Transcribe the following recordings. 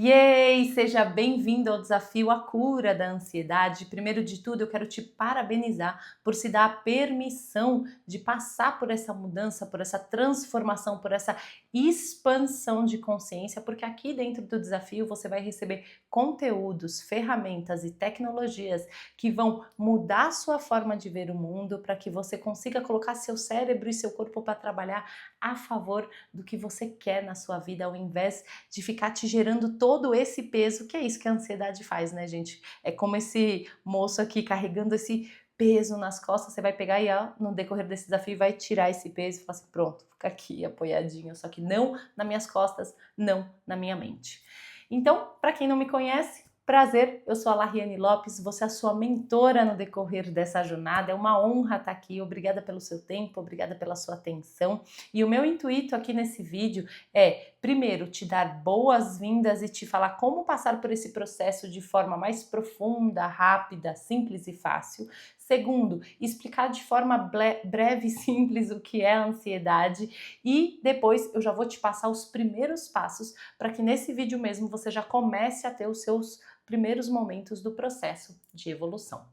Yay! Seja bem-vindo ao desafio A Cura da Ansiedade. Primeiro de tudo, eu quero te parabenizar por se dar a permissão de passar por essa mudança, por essa transformação, por essa expansão de consciência, porque aqui dentro do desafio você vai receber conteúdos, ferramentas e tecnologias que vão mudar a sua forma de ver o mundo para que você consiga colocar seu cérebro e seu corpo para trabalhar a favor do que você quer na sua vida, ao invés de ficar te gerando todo esse peso, que é isso que a ansiedade faz, né, gente? É como esse moço aqui carregando esse peso nas costas, você vai pegar e no decorrer desse desafio vai tirar esse peso e falar assim, pronto, fica aqui apoiadinho, só que não nas minhas costas, não na minha mente. Então, para quem não me conhece, prazer, eu sou a Lariane Lopes, você é a sua mentora no decorrer dessa jornada, é uma honra estar aqui, obrigada pelo seu tempo, obrigada pela sua atenção, e o meu intuito aqui nesse vídeo é, primeiro, te dar boas-vindas e te falar como passar por esse processo de forma mais profunda, rápida, simples e fácil. Segundo, explicar de forma breve e simples o que é a ansiedade, e depois eu já vou te passar os primeiros passos para que nesse vídeo mesmo você já comece a ter os seus primeiros momentos do processo de evolução.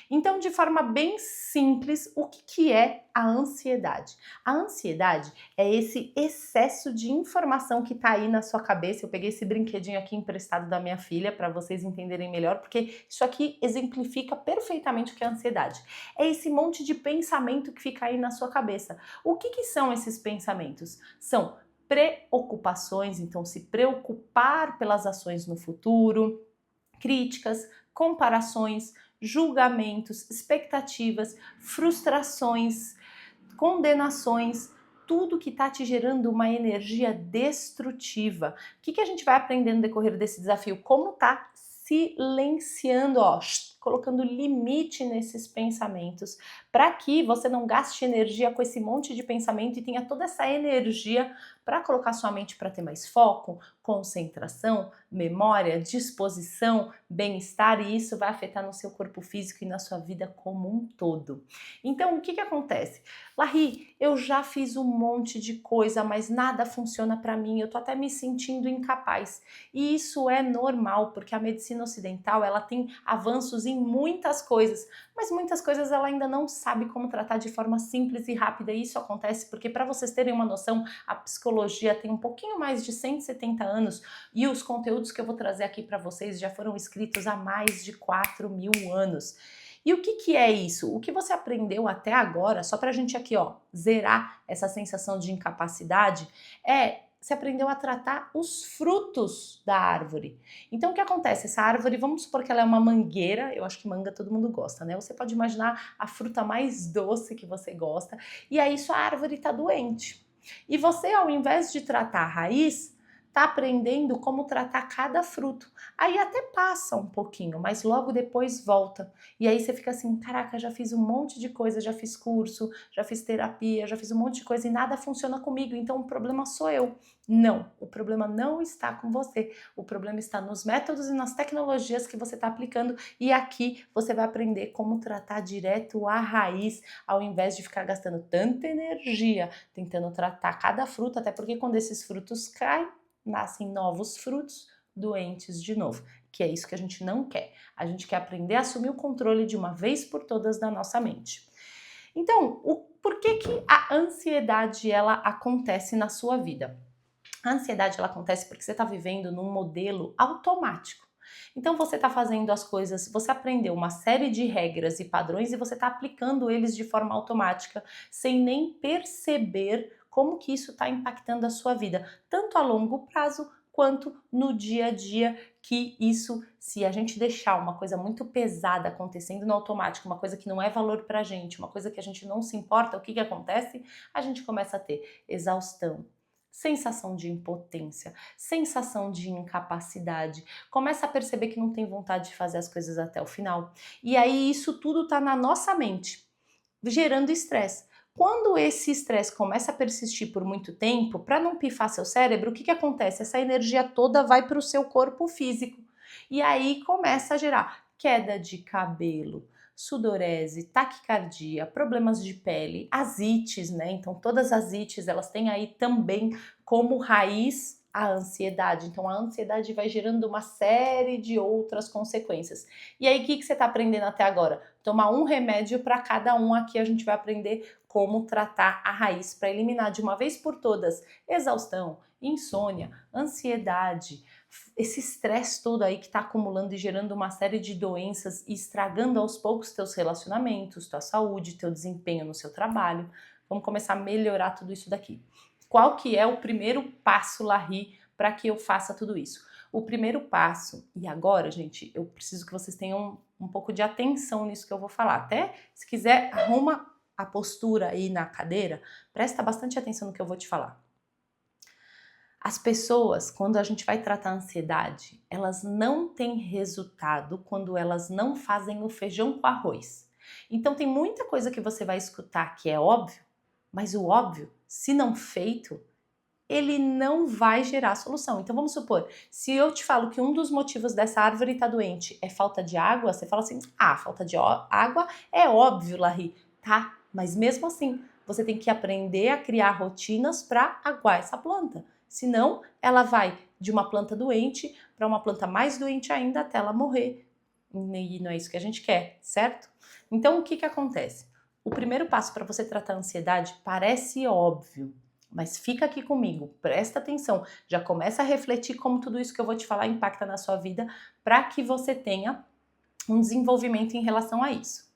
Então, de forma bem simples, o que é a ansiedade? A ansiedade é esse excesso de informação que está aí na sua cabeça. Eu peguei esse brinquedinho aqui emprestado da minha filha para vocês entenderem melhor, porque isso aqui exemplifica perfeitamente o que é a ansiedade. É esse monte de pensamento que fica aí na sua cabeça. O que são esses pensamentos? São preocupações, então se preocupar pelas ações no futuro, críticas, comparações, julgamentos, expectativas, frustrações, condenações, tudo que está te gerando uma energia destrutiva. O que a gente vai aprender no decorrer desse desafio? Como tá silenciando, colocando limite nesses pensamentos, para que você não gaste energia com esse monte de pensamento e tenha toda essa energia para colocar sua mente para ter mais foco, concentração, memória, disposição, bem-estar, e isso vai afetar no seu corpo físico e na sua vida como um todo. Então, o que acontece? Lari, eu já fiz um monte de coisa, mas nada funciona para mim, eu tô até me sentindo incapaz. E isso é normal, porque a medicina ocidental, ela tem avanços em muitas coisas, mas muitas coisas ela ainda não sabe como tratar de forma simples e rápida. E isso acontece porque, para vocês terem uma noção, a psicologia tem um pouquinho mais de 170 anos e os conteúdos que eu vou trazer aqui para vocês já foram escritos há mais de 4.000 anos. E o que é isso? O que você aprendeu até agora, só pra gente aqui, zerar essa sensação de incapacidade, você aprendeu a tratar os frutos da árvore. Então o que acontece? Essa árvore, vamos supor que ela é uma mangueira, eu acho que manga todo mundo gosta, né? Você pode imaginar a fruta mais doce que você gosta, e aí sua árvore tá doente. E você, ao invés de tratar a raiz, tá aprendendo como tratar cada fruto. Aí até passa um pouquinho, mas logo depois volta. E aí você fica assim, caraca, já fiz um monte de coisa, já fiz curso, já fiz terapia, já fiz um monte de coisa e nada funciona comigo, então o problema sou eu. Não, o problema não está com você. O problema está nos métodos e nas tecnologias que você está aplicando, e aqui você vai aprender como tratar direto a raiz, ao invés de ficar gastando tanta energia tentando tratar cada fruto, até porque quando esses frutos caem, nascem novos frutos doentes de novo, que é isso que a gente não quer. A gente quer aprender a assumir o controle de uma vez por todas da nossa mente. Então, por que a ansiedade ela acontece na sua vida? A ansiedade ela acontece porque você está vivendo num modelo automático. Então você está fazendo as coisas, você aprendeu uma série de regras e padrões e você está aplicando eles de forma automática, sem nem perceber como que isso está impactando a sua vida, tanto a longo prazo quanto no dia a dia, que isso, se a gente deixar uma coisa muito pesada acontecendo no automático, uma coisa que não é valor pra gente, uma coisa que a gente não se importa, o que acontece? A gente começa a ter exaustão, sensação de impotência, sensação de incapacidade, começa a perceber que não tem vontade de fazer as coisas até o final. E aí isso tudo tá na nossa mente, gerando estresse. Quando esse estresse começa a persistir por muito tempo, para não pifar seu cérebro, o que acontece? Essa energia toda vai para o seu corpo físico. E aí começa a gerar queda de cabelo, sudorese, taquicardia, problemas de pele, asites, né? Então todas as ites, elas têm aí também como raiz A ansiedade. Então, a ansiedade vai gerando uma série de outras consequências. E aí, o que você está aprendendo até agora? Tomar um remédio para cada um. Aqui a gente vai aprender como tratar a raiz para eliminar de uma vez por todas exaustão, insônia, ansiedade, esse estresse todo aí que está acumulando e gerando uma série de doenças e estragando aos poucos teus relacionamentos, tua saúde, teu desempenho no seu trabalho. Vamos começar a melhorar tudo isso daqui. Qual que é o primeiro passo, Larry, para que eu faça tudo isso? O primeiro passo, e agora, gente, eu preciso que vocês tenham um pouco de atenção nisso que eu vou falar. Até, se quiser, arruma a postura aí na cadeira, presta bastante atenção no que eu vou te falar. As pessoas, quando a gente vai tratar a ansiedade, elas não têm resultado quando elas não fazem o feijão com arroz. Então tem muita coisa que você vai escutar que é óbvio, mas o óbvio, se não feito, ele não vai gerar solução. Então vamos supor, se eu te falo que um dos motivos dessa árvore estar doente é falta de água, você fala assim, falta de água é óbvio, Larry, tá? Mas mesmo assim, você tem que aprender a criar rotinas para aguar essa planta. Senão, ela vai de uma planta doente para uma planta mais doente ainda até ela morrer. E não é isso que a gente quer, certo? Então, o que acontece? O primeiro passo para você tratar a ansiedade parece óbvio, mas fica aqui comigo, presta atenção, já começa a refletir como tudo isso que eu vou te falar impacta na sua vida para que você tenha um desenvolvimento em relação a isso.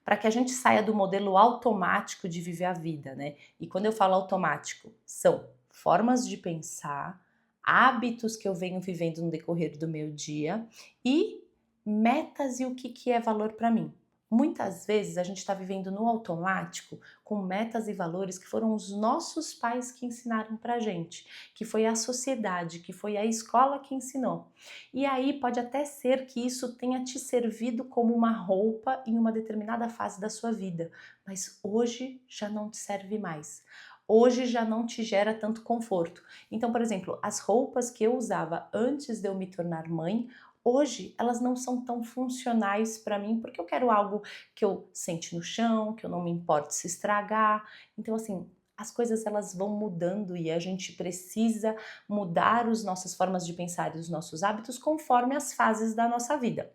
Para que a gente saia do modelo automático de viver a vida, né? E quando eu falo automático, são formas de pensar, hábitos que eu venho vivendo no decorrer do meu dia e metas e o que é valor para mim. Muitas vezes a gente está vivendo no automático com metas e valores que foram os nossos pais que ensinaram pra gente, que foi a sociedade, que foi a escola que ensinou. E aí pode até ser que isso tenha te servido como uma roupa em uma determinada fase da sua vida, mas hoje já não te serve mais. Hoje já não te gera tanto conforto. Então, por exemplo, as roupas que eu usava antes de eu me tornar mãe, hoje elas não são tão funcionais para mim, porque eu quero algo que eu sente no chão, que eu não me importe se estragar. Então, assim, as coisas elas vão mudando e a gente precisa mudar as nossas formas de pensar e os nossos hábitos conforme as fases da nossa vida,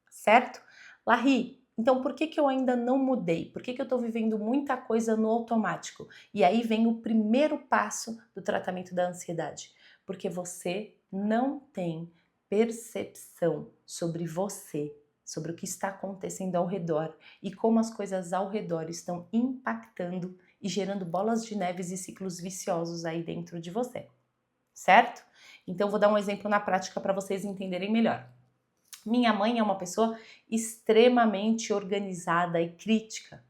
certo? Larry, então por que eu ainda não mudei? Por que eu tô vivendo muita coisa no automático? E aí vem o primeiro passo do tratamento da ansiedade, porque você não tem percepção sobre você, sobre o que está acontecendo ao redor e como as coisas ao redor estão impactando e gerando bolas de neves e ciclos viciosos aí dentro de você, certo? Então vou dar um exemplo na prática para vocês entenderem melhor. Minha mãe é uma pessoa extremamente organizada e crítica.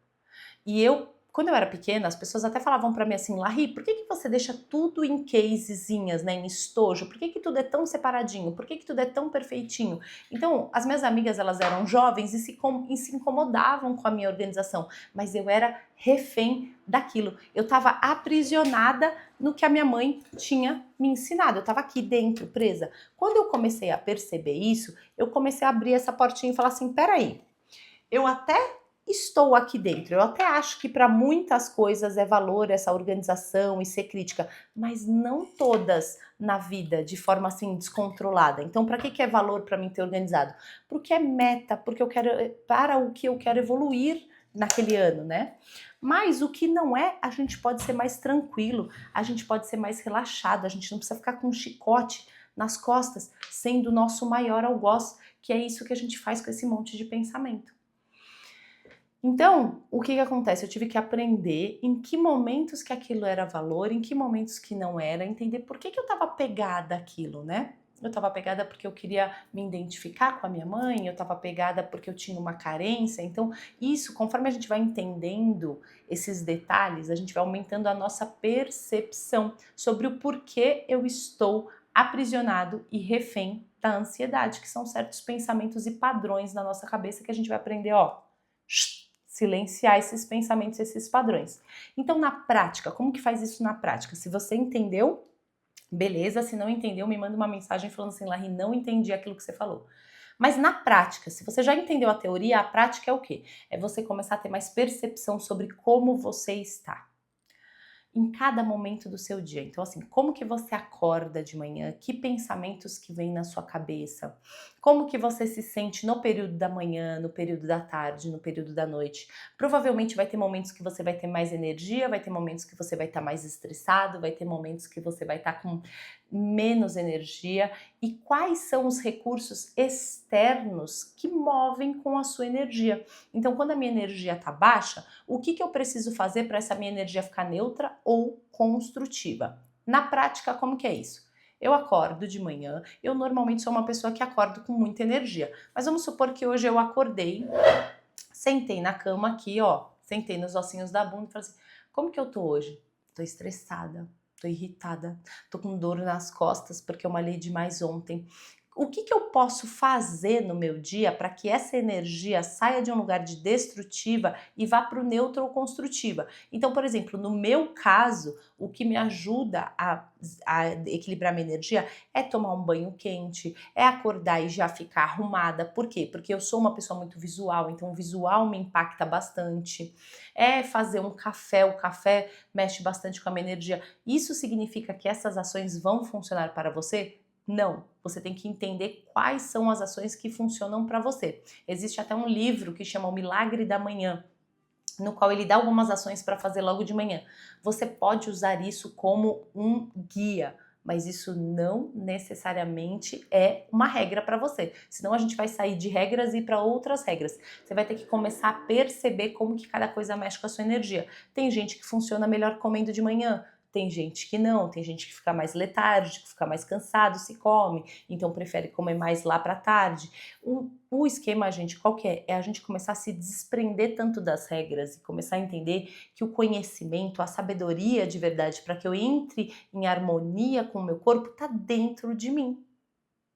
E quando eu era pequena, as pessoas até falavam pra mim assim, Larry, por que você deixa tudo em casezinhas, né, em estojo? Por que tudo é tão separadinho? Por que tudo é tão perfeitinho? Então, as minhas amigas, elas eram jovens e se incomodavam com a minha organização, mas eu era refém daquilo. Eu estava aprisionada no que a minha mãe tinha me ensinado. Eu estava aqui dentro, presa. Quando eu comecei a perceber isso, eu comecei a abrir essa portinha e falar assim, peraí, eu até estou aqui dentro. Eu até acho que para muitas coisas é valor essa organização e ser crítica, mas não todas na vida de forma assim descontrolada. Então, para que é valor para mim ter organizado? Porque é meta, porque eu quero para o que eu quero evoluir naquele ano, né? Mas o que não é, a gente pode ser mais tranquilo, a gente pode ser mais relaxado, a gente não precisa ficar com um chicote nas costas, sendo o nosso maior algoz, que é isso que a gente faz com esse monte de pensamento. Então, o que acontece? Eu tive que aprender em que momentos que aquilo era valor, em que momentos que não era, entender por que eu estava pegada àquilo, né? Eu estava pegada porque eu queria me identificar com a minha mãe, eu estava pegada porque eu tinha uma carência. Então, isso, conforme a gente vai entendendo esses detalhes, a gente vai aumentando a nossa percepção sobre o porquê eu estou aprisionado e refém da ansiedade, que são certos pensamentos e padrões na nossa cabeça que a gente vai aprender, silenciar esses pensamentos, esses padrões. Então, na prática, como que faz isso na prática? Se você entendeu, beleza. Se não entendeu, me manda uma mensagem falando assim, Larry, não entendi aquilo que você falou. Mas na prática, se você já entendeu a teoria, a prática é o quê? É você começar a ter mais percepção sobre como você está. em cada momento do seu dia. Então, assim, como que você acorda de manhã? Que pensamentos que vêm na sua cabeça? Como que você se sente no período da manhã, no período da tarde, no período da noite? Provavelmente vai ter momentos que você vai ter mais energia, vai ter momentos que você vai estar mais estressado, vai ter momentos que você vai estar com menos energia. E quais são os recursos externos que movem com a sua energia? Então, quando a minha energia está baixa, o que eu preciso fazer para essa minha energia ficar neutra ou construtiva? Na prática, como que é isso? Eu acordo de manhã, eu normalmente sou uma pessoa que acordo com muita energia, mas vamos supor que hoje eu acordei, sentei na cama aqui, ó, sentei nos ossinhos da bunda e falei assim, como que eu tô hoje? Tô estressada, tô irritada, tô com dor nas costas porque eu malhei demais ontem. O que eu posso fazer no meu dia para que essa energia saia de um lugar de destrutiva e vá para o neutro ou construtiva? Então, por exemplo, no meu caso, o que me ajuda a equilibrar minha energia é tomar um banho quente, é acordar e já ficar arrumada. Por quê? Porque eu sou uma pessoa muito visual, então o visual me impacta bastante. É fazer um café, o café mexe bastante com a minha energia. Isso significa que essas ações vão funcionar para você? Não, você tem que entender quais são as ações que funcionam para você. Existe até um livro que chama O Milagre da Manhã, no qual ele dá algumas ações para fazer logo de manhã. Você pode usar isso como um guia, mas isso não necessariamente é uma regra para você. Senão a gente vai sair de regras e ir para outras regras. Você vai ter que começar a perceber como que cada coisa mexe com a sua energia. Tem gente que funciona melhor comendo de manhã, tem gente que não, tem gente que fica mais letárgico, fica mais cansado se come, então prefere comer mais lá para tarde. O esquema, gente, qual que é? É a gente começar a se desprender tanto das regras e começar a entender que o conhecimento, a sabedoria de verdade, para que eu entre em harmonia com o meu corpo, está dentro de mim.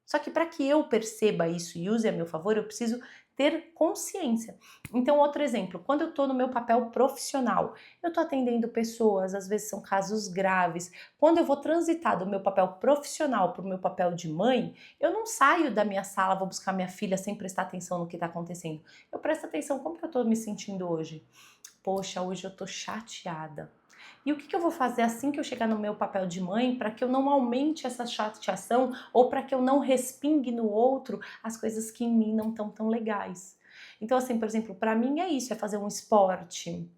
Só que para que eu perceba isso e use a meu favor, eu preciso ter consciência. Então, outro exemplo, quando eu estou no meu papel profissional, eu estou atendendo pessoas, às vezes são casos graves. Quando eu vou transitar do meu papel profissional para o meu papel de mãe, eu não saio da minha sala, vou buscar minha filha sem prestar atenção no que está acontecendo. Eu presto atenção como que eu estou me sentindo hoje. Poxa, hoje eu estou chateada. E o que eu vou fazer assim que eu chegar no meu papel de mãe para que eu não aumente essa chateação ou para que eu não respingue no outro as coisas que em mim não estão tão legais? Então, assim, por exemplo, para mim é isso, é fazer um esporte,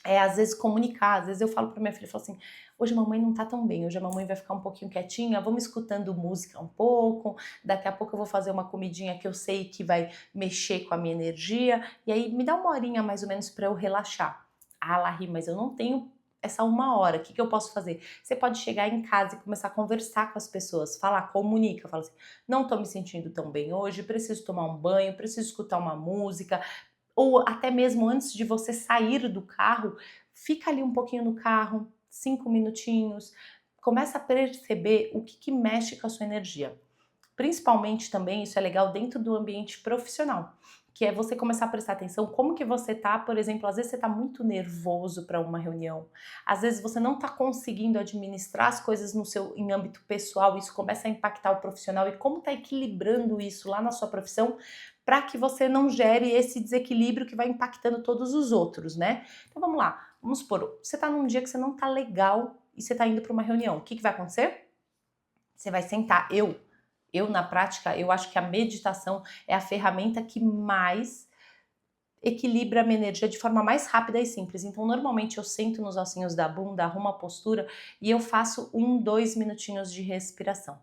é às vezes comunicar, às vezes eu falo para minha filha, eu falo assim, hoje a mamãe não tá tão bem, hoje a mamãe vai ficar um pouquinho quietinha, vamos escutando música um pouco, daqui a pouco eu vou fazer uma comidinha que eu sei que vai mexer com a minha energia, e aí me dá uma horinha mais ou menos para eu relaxar. Ah, Larry, mas eu não tenho essa uma hora, o que eu posso fazer? Você pode chegar em casa e começar a conversar com as pessoas, falar, comunica, fala assim, não tô me sentindo tão bem hoje, preciso tomar um banho, preciso escutar uma música, ou até mesmo antes de você sair do carro, fica ali um pouquinho no carro, 5 minutinhos, começa a perceber o que mexe com a sua energia. Principalmente também, isso é legal dentro do ambiente profissional, que é você começar a prestar atenção como que você tá, por exemplo, às vezes você tá muito nervoso para uma reunião, às vezes você não tá conseguindo administrar as coisas no seu em âmbito pessoal, isso começa a impactar o profissional e como tá equilibrando isso lá na sua profissão para que você não gere esse desequilíbrio que vai impactando todos os outros, né? Então vamos lá, vamos supor, você tá num dia que você não tá legal e você tá indo para uma reunião, o que vai acontecer? Você vai sentar, eu, na prática, eu acho que a meditação é a ferramenta que mais equilibra a minha energia de forma mais rápida e simples. Então, normalmente eu sento nos ossinhos da bunda, arrumo a postura e eu faço 2 minutinhos de respiração.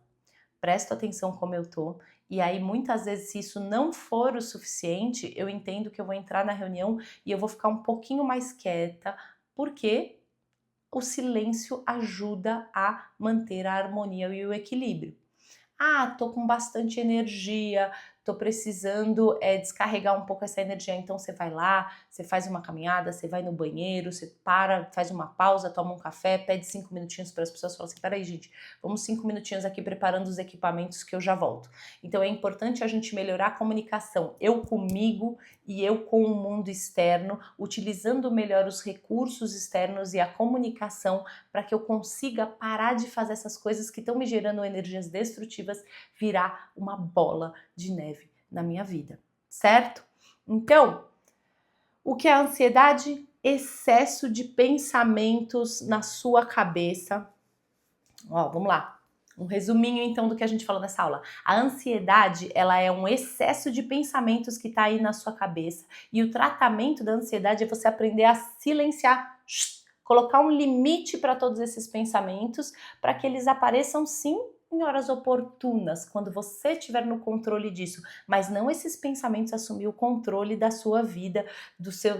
Presto atenção como eu tô, e aí muitas vezes se isso não for o suficiente, eu entendo que eu vou entrar na reunião e eu vou ficar um pouquinho mais quieta, porque o silêncio ajuda a manter a harmonia e o equilíbrio. Ah, tô com bastante energia, tô precisando descarregar um pouco essa energia. Então você vai lá, você faz uma caminhada, você vai no banheiro, você para, faz uma pausa, toma um café, pede 5 minutinhos para as pessoas, fala assim, peraí gente, vamos 5 minutinhos aqui preparando os equipamentos que eu já volto. Então é importante a gente melhorar a comunicação, eu comigo e eu com o mundo externo, utilizando melhor os recursos externos e a comunicação para que eu consiga parar de fazer essas coisas que estão me gerando energias destrutivas virar uma bola de neve na minha vida, certo? Então, o que é a ansiedade? excesso de pensamentos na sua cabeça. Ó, vamos lá. Um resuminho então do que a gente falou nessa aula. A ansiedade, ela é um excesso de pensamentos que está aí na sua cabeça. E o tratamento da ansiedade é você aprender a silenciar, colocar um limite para todos esses pensamentos, para que eles apareçam sim em horas oportunas, quando você estiver no controle disso, mas não esses pensamentos assumir o controle da sua vida,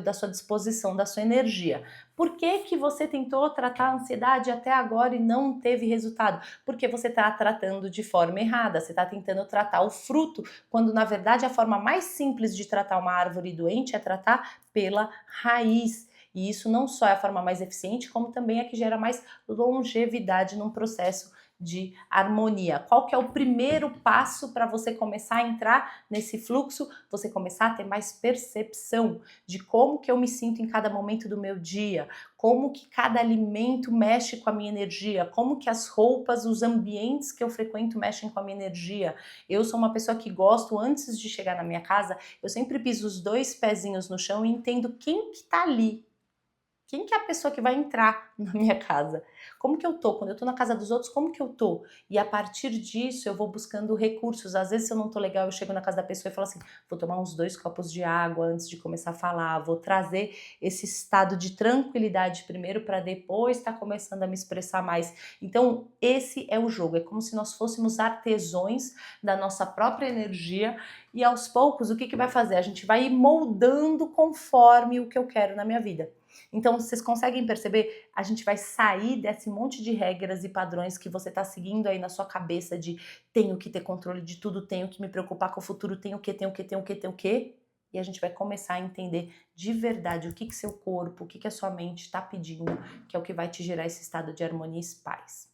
da sua disposição, da sua energia. Por que que você tentou tratar a ansiedade até agora e não teve resultado? Porque você está tratando de forma errada, você está tentando tratar o fruto, quando na verdade a forma mais simples de tratar uma árvore doente é tratar pela raiz. E isso não só é a forma mais eficiente, como também é que gera mais longevidade num processo de harmonia. Qual que é o primeiro passo para você começar a entrar nesse fluxo? Você começar a ter mais percepção de como que eu me sinto em cada momento do meu dia, como que cada alimento mexe com a minha energia, como que as roupas, os ambientes que eu frequento mexem com a minha energia. Eu sou uma pessoa que gosto, antes de chegar na minha casa, eu sempre piso os 2 pezinhos no chão e entendo quem que tá ali. Quem que é a pessoa que vai entrar na minha casa? Como que eu tô? Quando eu tô na casa dos outros, como que eu tô? E a partir disso eu vou buscando recursos. Às vezes se eu não tô legal, eu chego na casa da pessoa e falo assim, vou tomar uns 2 copos de água antes de começar a falar, vou trazer esse estado de tranquilidade primeiro para depois estar começando a me expressar mais. Então esse é o jogo, é como se nós fôssemos artesãos da nossa própria energia e aos poucos o que que vai fazer? A gente vai ir moldando conforme o que eu quero na minha vida. Então, vocês conseguem perceber? A gente vai sair desse monte de regras e padrões que você está seguindo aí na sua cabeça de tenho que ter controle de tudo, tenho que me preocupar com o futuro, tenho que. E a gente vai começar a entender de verdade o que que seu corpo, o que que a sua mente está pedindo, que é o que vai te gerar esse estado de harmonia e paz.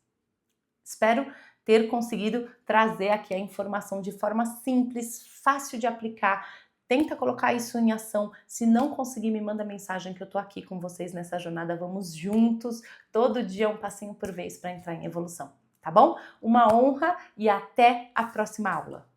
Espero ter conseguido trazer aqui a informação de forma simples, fácil de aplicar. Tenta colocar isso em ação. Se não conseguir, me manda mensagem que eu tô aqui com vocês nessa jornada. Vamos juntos, todo dia um passinho por vez para entrar em evolução, tá bom? Uma honra e até a próxima aula.